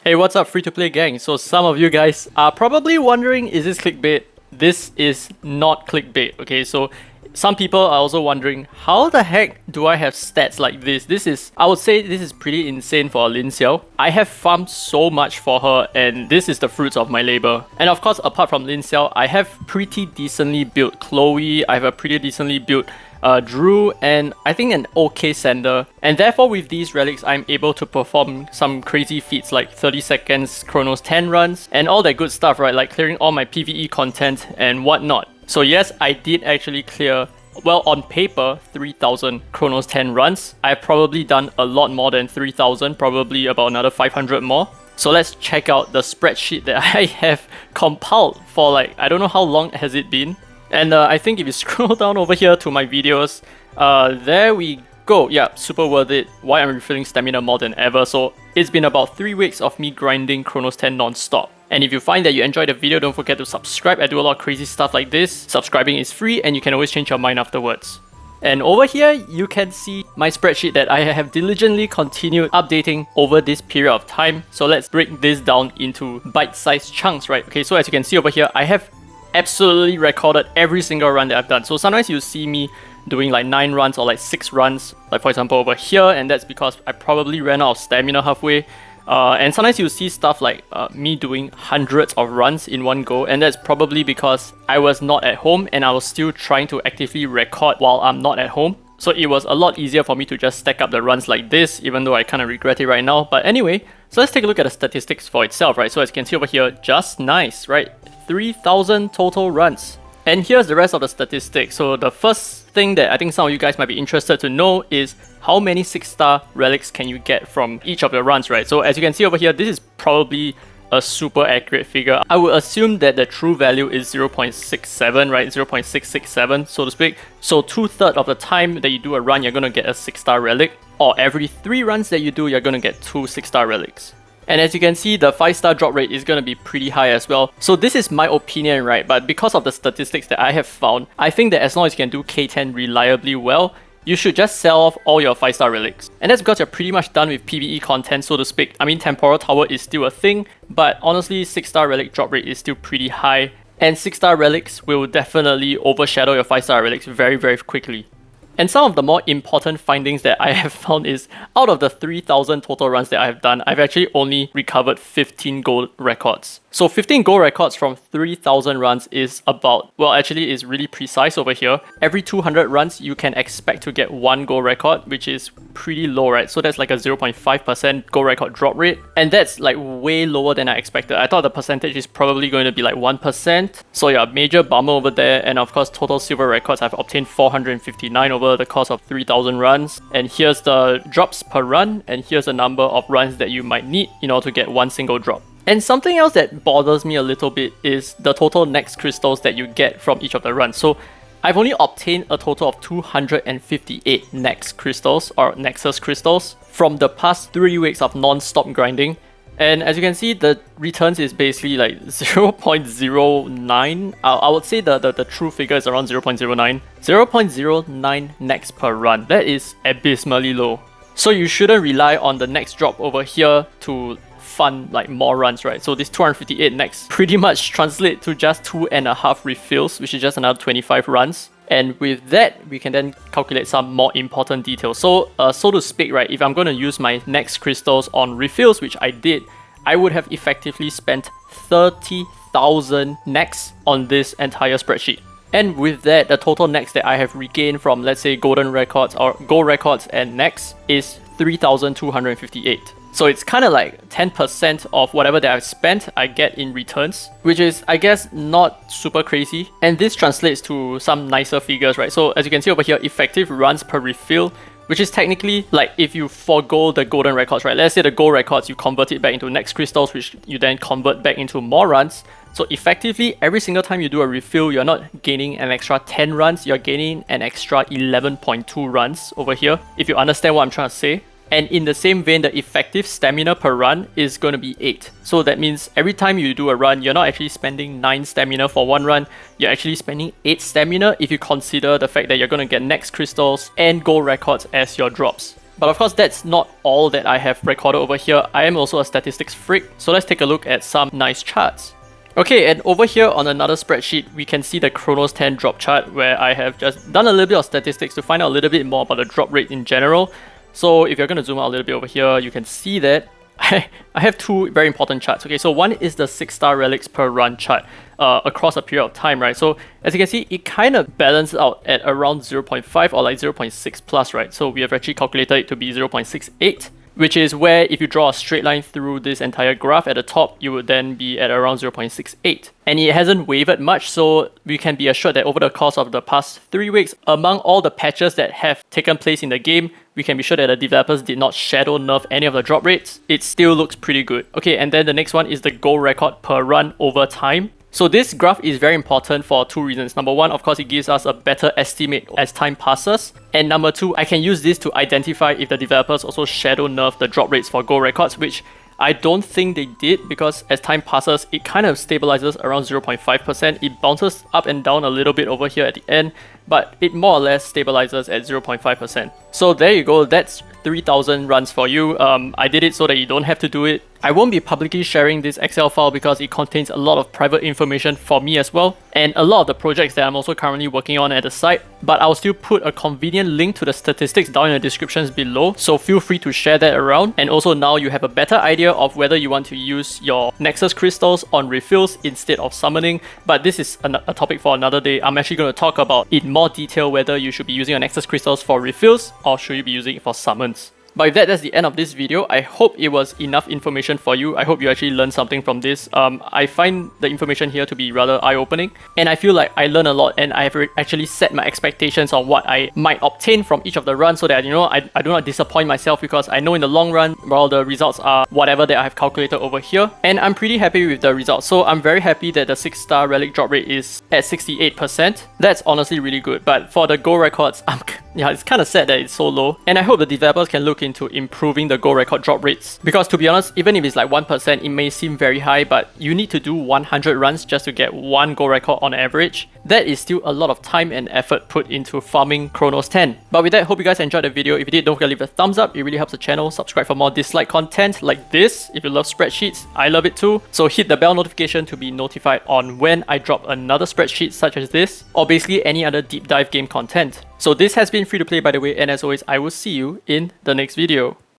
Hey, what's up, free-to-play gang? So some of you guys are probably wondering, is this clickbait? This is not clickbait, okay? So some people are also wondering, how the heck do I have stats like this? I would say this is pretty insane for Lin Xiao. I have farmed so much for her, and this is the fruits of my labor. And of course, apart from Lin Xiao, I have pretty decently built Chloe, I have a pretty decently built Drew, and I think an okay sender. And therefore with these relics, I'm able to perform some crazy feats like 30 seconds, Kronos 10 runs, and all that good stuff, right? Like clearing all my PvE content and whatnot. So yes, I did actually clear, well, on paper, 3000 Kronos 10 runs. I've probably done a lot more than 3000, probably about another 500 more. So let's check out the spreadsheet that I have compiled for, like, I don't know how long has it been. And I think if you scroll down over here to my videos, there we go. Yeah, super worth it. Why I'm refilling stamina more than ever. So it's been about 3 weeks of me grinding Kronos 10 non-stop. And if you find that you enjoyed the video, don't forget to subscribe. I do a lot of crazy stuff like this. Subscribing is free and you can always change your mind afterwards. And over here, you can see my spreadsheet that I have diligently continued updating over this period of time. So let's break this down into bite-sized chunks, right? Okay, so as you can see over here, I have absolutely recorded every single run that I've done. So sometimes you see me doing like 9 runs or like 6 runs, like for example over here, and that's because I probably ran out of stamina halfway. And sometimes you see stuff like me doing hundreds of runs in one go, and that's probably because I was not at home and I was still trying to actively record while I'm not at home. So it was a lot easier for me to just stack up the runs like this, even though I kind of regret it right now. But anyway, so let's take a look at the statistics for itself, right? So as you can see over here, just nice, right? 3000 total runs. And here's the rest of the statistics. So the first thing that I think some of you guys might be interested to know is how many 6-star relics can you get from each of your runs, right? So as you can see over here, this is probably a super accurate figure. I would assume that the true value is 0.67, right? 0.667, so to speak. So 2/3 of the time that you do a run, you're gonna get a 6-star relic, or every 3 runs that you do, you're gonna get 2 6-star relics. And as you can see, the 5-star drop rate is going to be pretty high as well. So this is my opinion, right? But because of the statistics that I have found, I think that as long as you can do K10 reliably well, you should just sell off all your 5-star relics. And that's because you're pretty much done with PvE content, so to speak. I mean, Temporal Tower is still a thing, but honestly, 6-star relic drop rate is still pretty high. And 6-star relics will definitely overshadow your 5-star relics very, very quickly. And some of the more important findings that I have found is, out of the 3000 total runs that I have done, I've actually only recovered 15 gold records. So 15 gold records from 3000 runs is about, well, actually is really precise over here. Every 200 runs, you can expect to get 1 gold record, which is pretty low, right? So that's like a 0.5% gold record drop rate. And that's like way lower than I expected. I thought the percentage is probably going to be like 1%. So yeah, major bummer over there. And of course, total silver records, I've obtained 459 over the course of 3000 runs. And here's the drops per run. And here's the number of runs that you might need in order to get 1 single drop. And something else that bothers me a little bit is the total Nex crystals that you get from each of the runs. So I've only obtained a total of 258 Nex crystals, or Nexus crystals, from the past 3 weeks of non-stop grinding. And as you can see, the returns is basically like 0.09. I would say the true figure is around 0.09. 0.09 Nex per run. That is abysmally low. So you shouldn't rely on the next drop over here to fund like more runs, right? So this 258 next pretty much translate to just 2.5 refills, which is just another 25 runs. And with that, we can then calculate some more important details. So so to speak, right, if I'm going to use my next crystals on refills, which I did, I would have effectively spent 30,000 next on this entire spreadsheet. And with that, the total next that I have regained from, let's say, golden records or gold records and next is 3,258. So it's kind of like 10% of whatever that I've spent, I get in returns, which is, I guess, not super crazy. And this translates to some nicer figures, right? So as you can see over here, effective runs per refill, which is technically like if you forgo the golden records, right? Let's say the gold records, you convert it back into next crystals, which you then convert back into more runs. So effectively, every single time you do a refill, you're not gaining an extra 10 runs, you're gaining an extra 11.2 runs over here, if you understand what I'm trying to say. And in the same vein, the effective stamina per run is going to be 8. So that means every time you do a run, you're not actually spending 9 stamina for one run. You're actually spending 8 stamina if you consider the fact that you're going to get next crystals and gold records as your drops. But of course, that's not all that I have recorded over here. I am also a statistics freak, so let's take a look at some nice charts. Okay, and over here on another spreadsheet, we can see the Kronos 10 drop chart, where I have just done a little bit of statistics to find out a little bit more about the drop rate in general. So if you're going to zoom out a little bit over here, you can see that I have two very important charts. Okay, so one is the 6-star relics per run chart across a period of time, right? So as you can see, it kind of balances out at around 0.5 or like 0.6 plus, right? So we have actually calculated it to be 0.68, which is where if you draw a straight line through this entire graph at the top, you would then be at around 0.68. And it hasn't wavered much, so we can be assured that over the course of the past 3 weeks, among all the patches that have taken place in the game, we can be sure that the developers did not shadow nerf any of the drop rates. It still looks pretty good. Okay, and then the next one is the goal record per run over time. So this graph is very important for two reasons. Number one, of course, it gives us a better estimate as time passes. And number two, I can use this to identify if the developers also shadow nerf the drop rates for goal records, which I don't think they did, because as time passes, it kind of stabilizes around 0.5%. It bounces up and down a little bit over here at the end, but it more or less stabilizes at 0.5%. So there you go, that's 3,000 runs for you. I did it so that you don't have to do it. I won't be publicly sharing this Excel file because it contains a lot of private information for me as well, and a lot of the projects that I'm also currently working on at the site, but I'll still put a convenient link to the statistics down in the descriptions below, so feel free to share that around. And also now you have a better idea of whether you want to use your Nexus crystals on refills instead of summoning, but this is a topic for another day. I'm actually going to talk about in more detail whether you should be using your Nexus crystals for refills or should you be using it for summons. But with that, that's the end of this video. I hope it was enough information for you. I hope you actually learned something from this. I find the information here to be rather eye-opening, and I feel like I learned a lot, and I have actually set my expectations on what I might obtain from each of the runs so that, you know, I do not disappoint myself, because I know in the long run, well, the results are whatever that I have calculated over here, and I'm pretty happy with the results. So I'm very happy that the 6-star relic drop rate is at 68%. That's honestly really good, but for the goal records, yeah, it's kind of sad that it's so low, and I hope the developers can look into improving the goal record drop rates, because to be honest, even if it's like 1%, it may seem very high, but you need to do 100 runs just to get one goal record on average. That is still a lot of time and effort put into farming Kronos 10. But with that, hope you guys enjoyed the video. If you did, don't forget to leave a thumbs up, it really helps the channel. Subscribe for more Dislyte content like this. If you love spreadsheets, I love it too. So hit the bell notification to be notified on when I drop another spreadsheet such as this, or basically any other deep dive game content. So this has been free to play, by the way, and as always, I will see you in the next video.